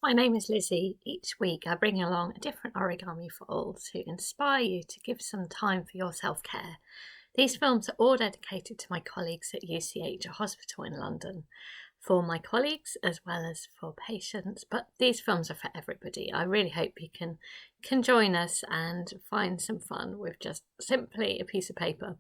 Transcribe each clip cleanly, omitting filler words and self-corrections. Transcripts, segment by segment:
My name is Lizzie. Each week I bring along a different origami fold to inspire you to give some time for your self-care. These films are all dedicated to my colleagues at UCH, a hospital in London. For my colleagues as well as for patients, but these films are for everybody. I really hope you can join us and find some fun with just simply a piece of paper.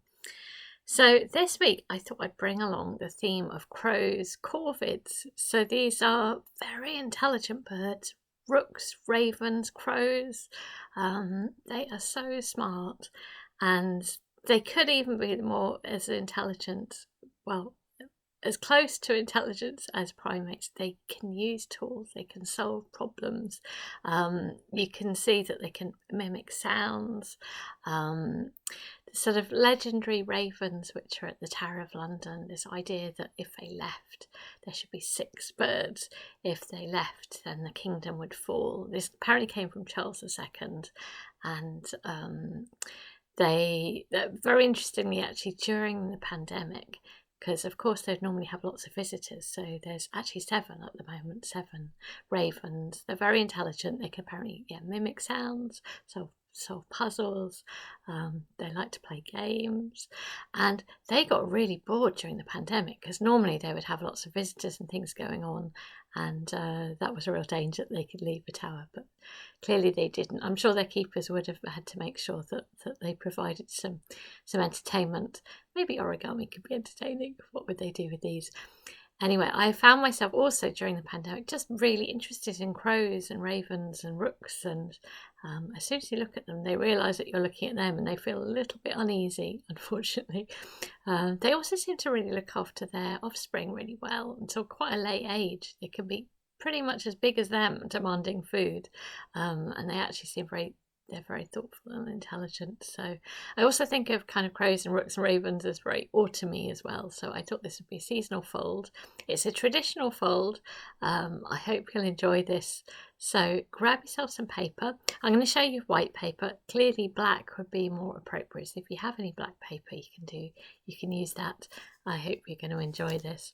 So this week I thought I'd bring along the theme of crows, corvids. So these are very intelligent birds, rooks, ravens, crows. They are so smart, and they could even be more as intelligent, well, as close to intelligence as primates. They can use tools, they can solve problems. You can see that they can mimic sounds. Sort of legendary ravens which are at the Tower of London, this idea that if they left there should be 6 birds, if they left then the kingdom would fall. This apparently came from Charles II, and very interestingly actually during the pandemic, because of course they'd normally have lots of visitors, so there's actually 7 at the moment, 7 ravens. They're very intelligent, they can apparently mimic sounds, solve puzzles, they like to play games, and they got really bored during the pandemic because normally they would have lots of visitors and things going on, and that was a real danger that they could leave the tower, but clearly they didn't. I'm sure their keepers would have had to make sure that they provided some entertainment. Maybe origami could be entertaining. What would they do with these? Anyway, I found myself also during the pandemic just really interested in crows and ravens and rooks, and as soon as you look at them they realise that you're looking at them and they feel a little bit uneasy, unfortunately. They also seem to really look after their offspring really well until quite a late age. They can be pretty much as big as them demanding food, and they actually seem they're very thoughtful and intelligent. So I also think of kind of crows and rooks and ravens as very autumny as well. So I thought this would be a seasonal fold. It's a traditional fold. I hope you'll enjoy this. So grab yourself some paper. I'm going to show you white paper. Clearly black would be more appropriate. So if you have any black paper, you can use that. I hope you're going to enjoy this.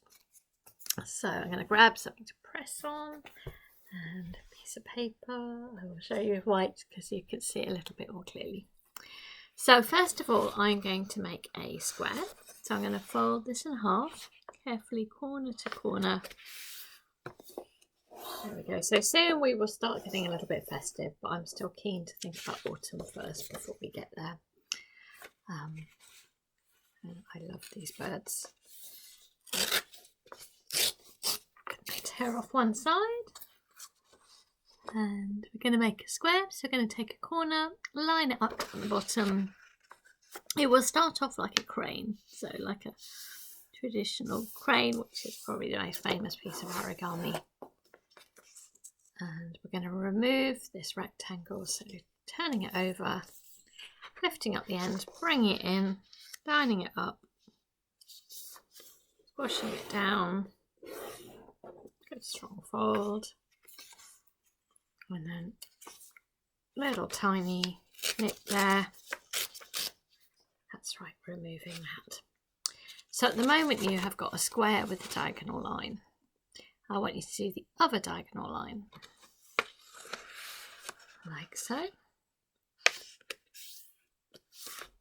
So I'm going to grab something to press on and a piece of paper. I will show you white because you can see it a little bit more clearly. So first of all, I'm going to make a square. So I'm going to fold this in half, carefully corner to corner. There we go. So soon we will start getting a little bit festive, but I'm still keen to think about autumn first before we get there. And I love these birds. Tear off one side. And we're going to make a square, so we're going to take a corner, line it up at the bottom. It will start off like a crane, so like a traditional crane, which is probably the most famous piece of origami. And we're going to remove this rectangle, so turning it over, lifting up the end, bringing it in, lining it up, squashing it down, good strong fold. And then little tiny nip there. That's right, removing that. So at the moment you have got a square with a diagonal line. I want you to do the other diagonal line, like so.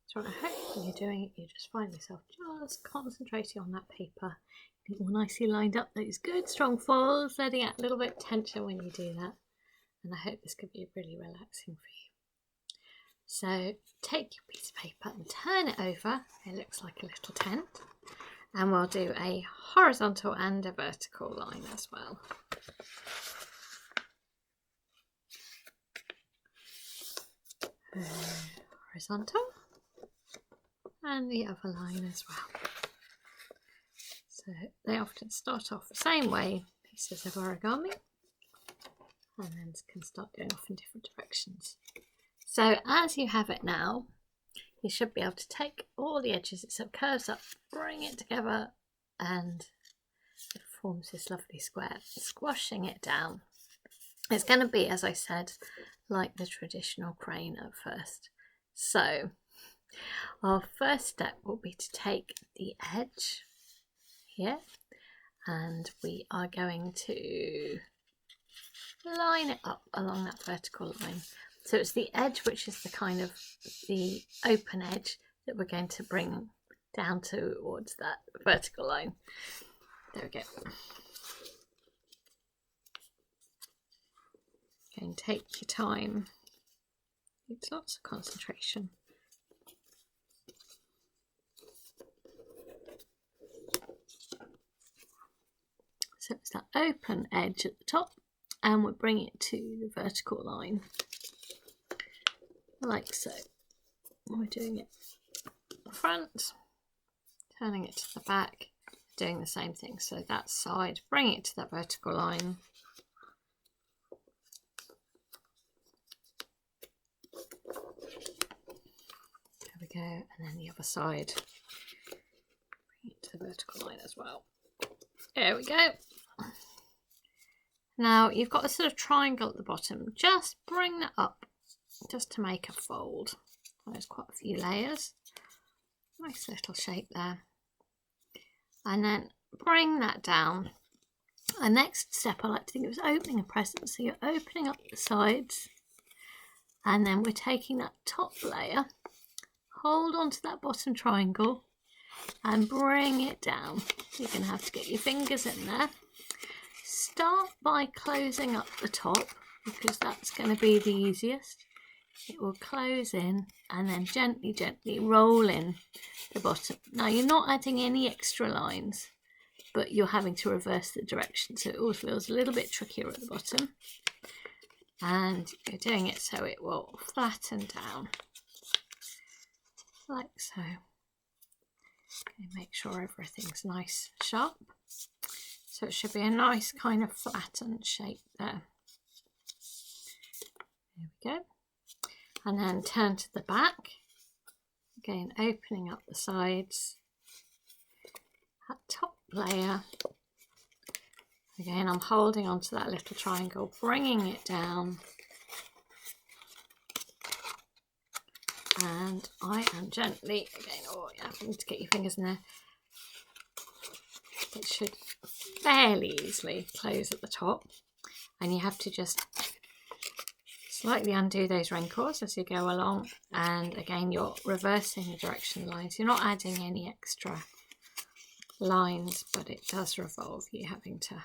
So I hope when you're doing it, you just find yourself just concentrating on that paper. Get all nicely lined up, those good strong folds, letting out a little bit of tension when you do that. And I hope this could be really relaxing for you. So take your piece of paper and turn it over. It looks like a little tent. And we'll do a horizontal and a vertical line as well. Horizontal. And the other line as well. So they often start off the same way, pieces of origami. And then can start going off in different directions. So as you have it now, you should be able to take all the edges, it sort of curves up, bring it together, and it forms this lovely square. Squashing it down. It's going to be, as I said, like the traditional crane at first. So our first step will be to take the edge here, and we are going to line it up along that vertical line. So it's the edge, which is the kind of the open edge, that we're going to bring down towards that vertical line. There we go. Okay, and take your time. It's lots of concentration. So it's that open edge at the top, and we'll bring it to the vertical line, like so. We're doing it front, turning it to the back, doing the same thing. So that side, bring it to that vertical line. There we go, and then the other side, bring it to the vertical line as well. There we go. Now you've got a sort of triangle at the bottom. Just bring that up, just to make a fold. There's quite a few layers. Nice little shape there. And then bring that down. The next step I like to think of is opening a present. So you're opening up the sides, and then we're taking that top layer, hold on to that bottom triangle, and bring it down. You're going to have to get your fingers in there. Start by closing up the top, because that's going to be the easiest. It will close in, and then gently, gently roll in the bottom. Now you're not adding any extra lines, but you're having to reverse the direction, so it all feels a little bit trickier at the bottom. And you're doing it so it will flatten down, like so. Okay, make sure everything's nice and sharp. So it should be a nice kind of flattened shape there. There we go. And then turn to the back. Again, opening up the sides. That top layer. Again, I'm holding onto that little triangle, bringing it down. And I am gently, again, oh yeah, you need to get your fingers in there. It should fairly easily close at the top. And you have to just slightly undo those wrinkles as you go along, and again you're reversing the direction lines. You're not adding any extra lines, but it does revolve you having to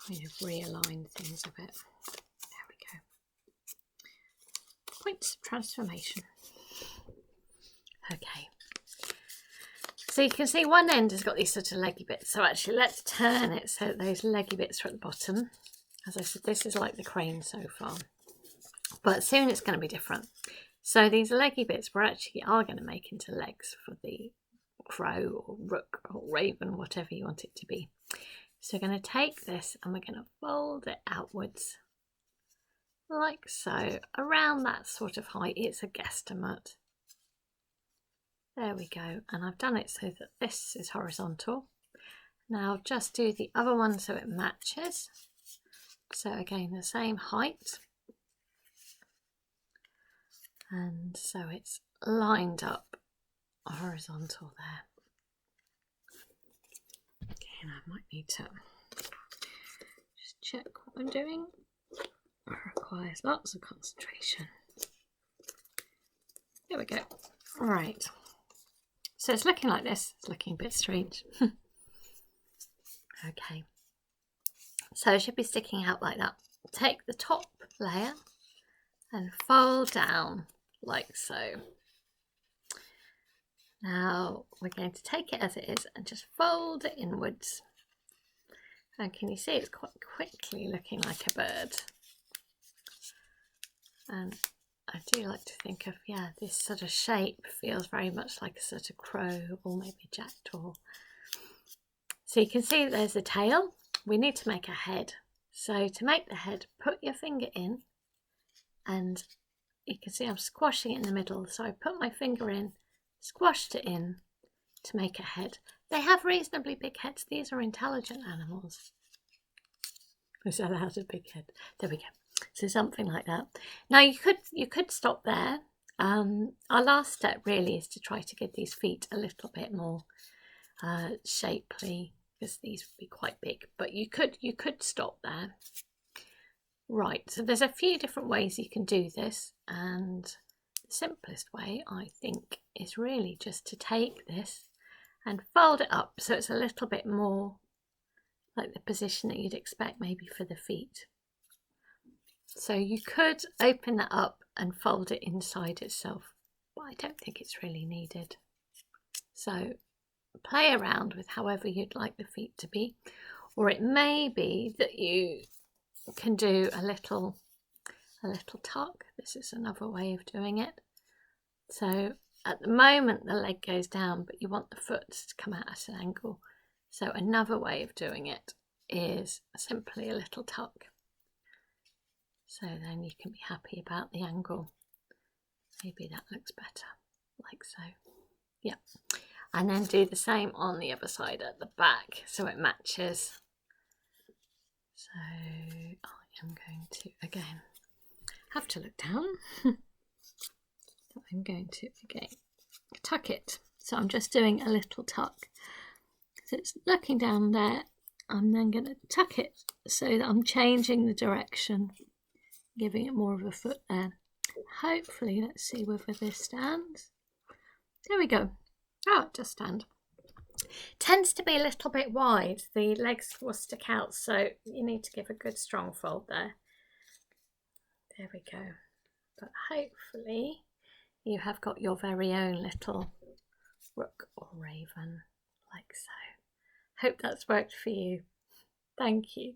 kind of realign things a bit. There we go. Points of transformation. Okay, so you can see one end has got these sort of leggy bits, so actually let's turn it so that those leggy bits are at the bottom. As I said, this is like the crane so far, but soon it's going to be different. So these leggy bits we actually are going to make into legs for the crow or rook or raven, whatever you want it to be. So we're going to take this and we're going to fold it outwards like so, around that sort of height. It's a guesstimate. There we go, and I've done it so that this is horizontal. Now just do the other one so it matches. So again, the same height, and so it's lined up horizontal there. Again, I might need to just check what I'm doing. It requires lots of concentration. There we go. All right, so it's looking like this. It's looking a bit strange. Okay. So it should be sticking out like that. Take the top layer and fold down like so. Now we're going to take it as it is and just fold it inwards. And can you see it's quite quickly looking like a bird? And I do like to think of, yeah, this sort of shape feels very much like a sort of crow or maybe jackdaw. So you can see that there's a tail. We need to make a head. So to make the head, put your finger in, and you can see I'm squashing it in the middle. So I put my finger in, squashed it in to make a head. They have reasonably big heads. These are intelligent animals. Is that how to big head? There we go. So something like that. Now you could stop there. Our last step really is to try to give these feet a little bit more shapely. because these would be quite big, but you could stop there. Right, so there's a few different ways you can do this, and the simplest way, I think, is really just to take this and fold it up so it's a little bit more like the position that you'd expect maybe for the feet. So you could open that up and fold it inside itself, but I don't think it's really needed. So play around with however you'd like the feet to be, or it may be that you can do a little tuck. This is another way of doing it. So at the moment the leg goes down, but you want the foot to come out at an angle. So another way of doing it is simply a little tuck. So then you can be happy about the angle. Maybe that looks better, like so. Yeah. And then do the same on the other side at the back so it matches. So I am going to, again, have to look down. I'm going to, again, tuck it. So I'm just doing a little tuck. So it's looking down there. I'm then going to tuck it so that I'm changing the direction, giving it more of a foot there. Hopefully, let's see whether this stands. There we go. Oh, it does stand. Tends to be a little bit wide. The legs will stick out, so you need to give a good strong fold there. There we go. But hopefully you have got your very own little rook or raven, like so. Hope that's worked for you. Thank you.